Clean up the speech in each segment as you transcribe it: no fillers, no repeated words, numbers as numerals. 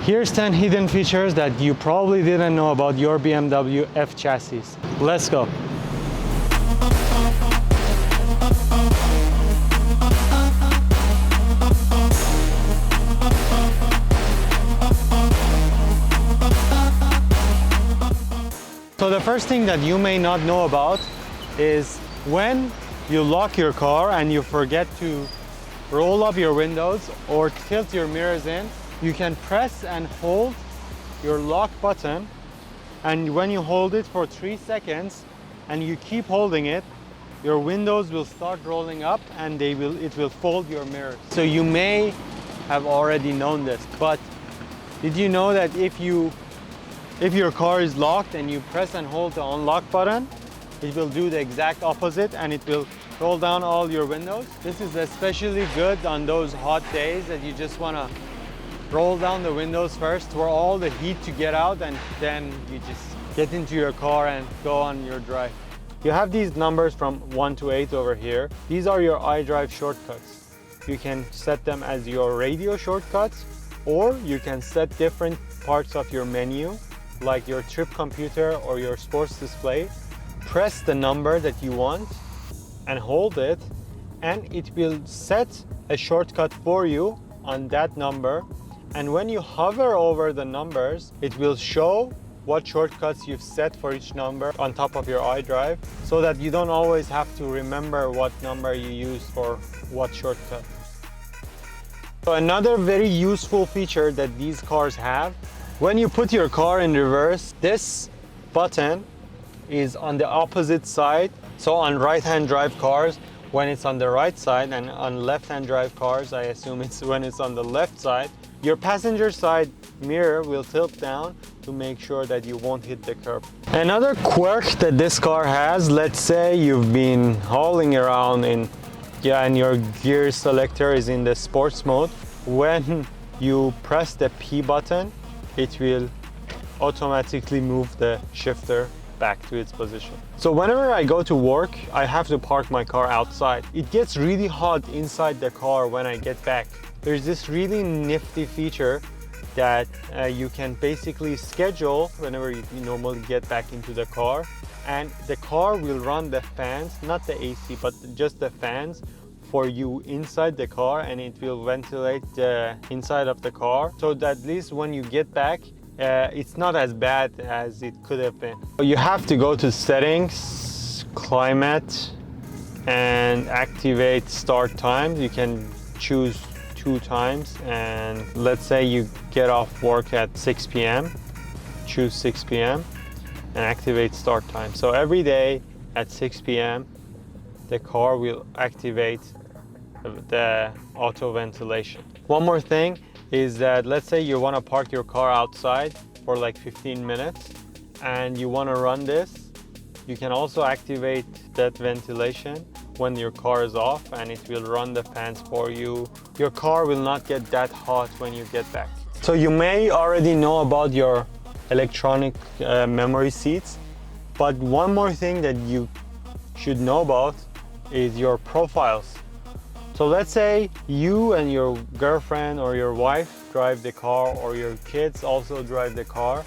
Here's 10 hidden features that you probably didn't know about your BMW F chassis. Let's go. So the first thing that you may not know about is when you lock your car and you forget to roll up your windows or tilt your mirrors in, you can press and hold your lock button, and when you hold it for 3 seconds and you keep holding it, your windows will start rolling up and it will fold your mirror. So you may have already known this, but did you know that if your car is locked and you press and hold the unlock button, it will do the exact opposite and it will roll down all your windows? This is especially good on those hot days that you just want to roll down the windows first for all the heat to get out, and then you just get into your car and go on your drive. You have these numbers from 1 to 8 over here. These are your iDrive shortcuts. You can set them as your radio shortcuts, or you can set different parts of your menu, like your trip computer or your sports display. Press the number that you want and hold it, and it will set a shortcut for you on that number. And when you hover over the numbers, it will show what shortcuts you've set for each number on top of your iDrive, so that you don't always have to remember what number you use for what shortcut. So another very useful feature that these cars have, when you put your car in reverse, this button is on the opposite side. So on right-hand drive cars, when it's on the right side, and on left-hand drive cars, I assume it's when it's on the left side, your passenger side mirror will tilt down to make sure that you won't hit the curb. Another quirk that this car has, let's say you've been hauling around and your gear selector is in the sports mode. When you press the P button, it will automatically move the shifter back to its position. So whenever I go to work, I have to park my car outside. It gets really hot inside the car when I get back. There's this really nifty feature that you can basically schedule whenever you normally get back into the car, and the car will run the fans, not the AC, but just the fans for you inside the car, and it will ventilate the inside of the car, so that at least when you get back, it's not as bad as it could have been. You have to go to settings, climate, and activate start time. You can choose 2 times, and let's say you get off work at 6 p.m. Choose 6 p.m. and activate start time. So every day at 6 p.m. the car will activate the auto ventilation. One more thing is that let's say you want to park your car outside for like 15 minutes and you want to run this, you can also activate that ventilation when your car is off, and it will run the fans for you. Your car will not get that hot when you get back. So you may already know about your electronic memory seats, but one more thing that you should know about is your profiles. So let's say you and your girlfriend or your wife drive the car, or your kids also drive the car,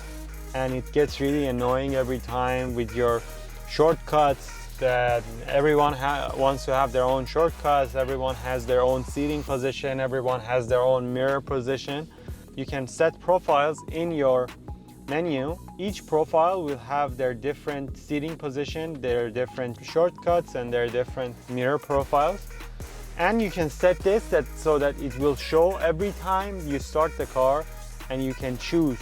and it gets really annoying every time with your shortcuts, that everyone wants to have their own shortcuts, everyone has their own seating position, everyone has their own mirror position. You can set profiles in your menu. Each profile will have their different seating position, their different shortcuts, and their different mirror profiles. And you can set this so that it will show every time you start the car, and you can choose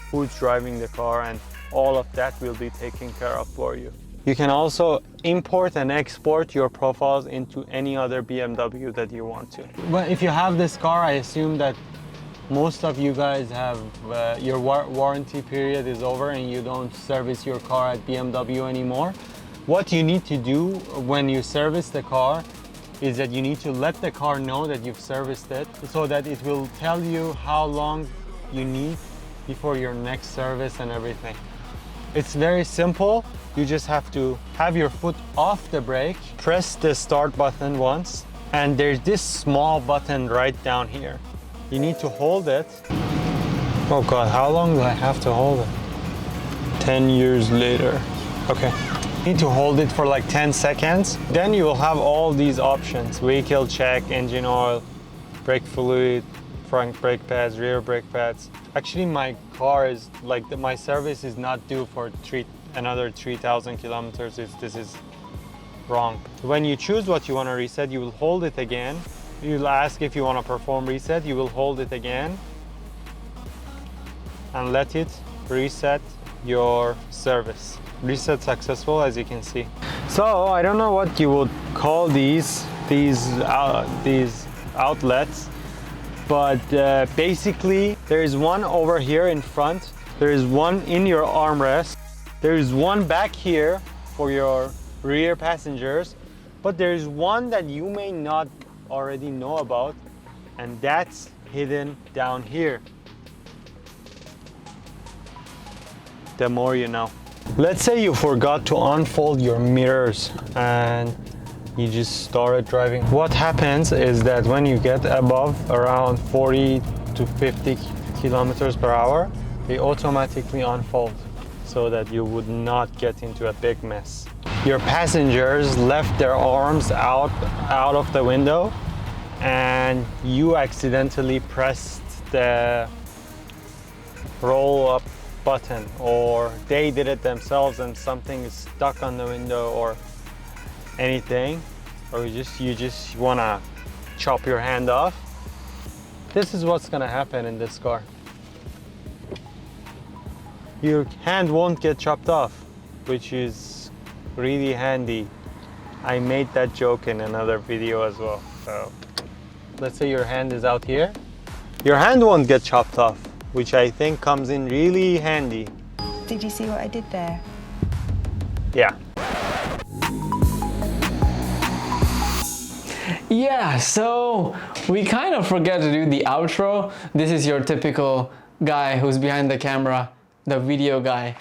who's driving the car, and all of that will be taken care of for you. You can also import and export your profiles into any other BMW that you want to. But if you have this car, I assume that most of you guys have your warranty period is over and you don't service your car at BMW anymore. What you need to do when you service the car is that you need to let the car know that you've serviced it, so that it will tell you how long you need before your next service and everything. It's very simple. You just have to have your foot off the brake, press the start button once, and there's this small button right down here. You need to hold it Oh God, how long do I have to hold it? 10 years later. Okay. You need to hold it for like 10 seconds. Then you will have all these options. Vehicle check, engine oil, brake fluid, front brake pads, rear brake pads. Actually, my car is like, my service is not due for another 3,000 kilometers. This is wrong. When you choose what you want to reset, you will hold it again. You'll ask if you want to perform reset. You will hold it again and let it reset your service. Reset successful, as you can see. So I don't know what you would call these outlets, but basically there is one over here in front, there is one in your armrest, there is one back here for your rear passengers, but there is one that you may not already know about, and that's hidden down here. The more you know. Let's say you forgot to unfold your mirrors and you just started driving. What happens is that when you get above around 40 to 50 kilometers per hour, they automatically unfold so that you would not get into a big mess. Your passengers left their arms out of the window and you accidentally pressed the roll up button, or they did it themselves and something is stuck on the window or anything, or you just wanna chop your hand off. This is what's gonna happen in this car. Your hand won't get chopped off, which is really handy. I made that joke in another video as well. So let's say your hand is out here. Your hand won't get chopped off, which I think comes in really handy. Did you see what I did there? Yeah. Yeah, so we kind of forget to do the outro. This is your typical guy who's behind the camera, the video guy.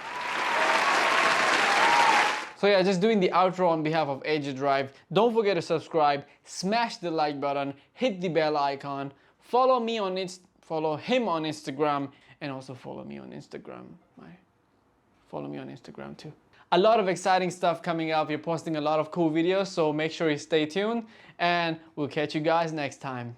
So yeah, just doing the outro on behalf of AJ Drive. Don't forget to subscribe, smash the like button, hit the bell icon, follow him on Instagram, and also follow me on Instagram. Follow me on Instagram too. A lot of exciting stuff coming up. We're posting a lot of cool videos, so make sure you stay tuned, and we'll catch you guys next time.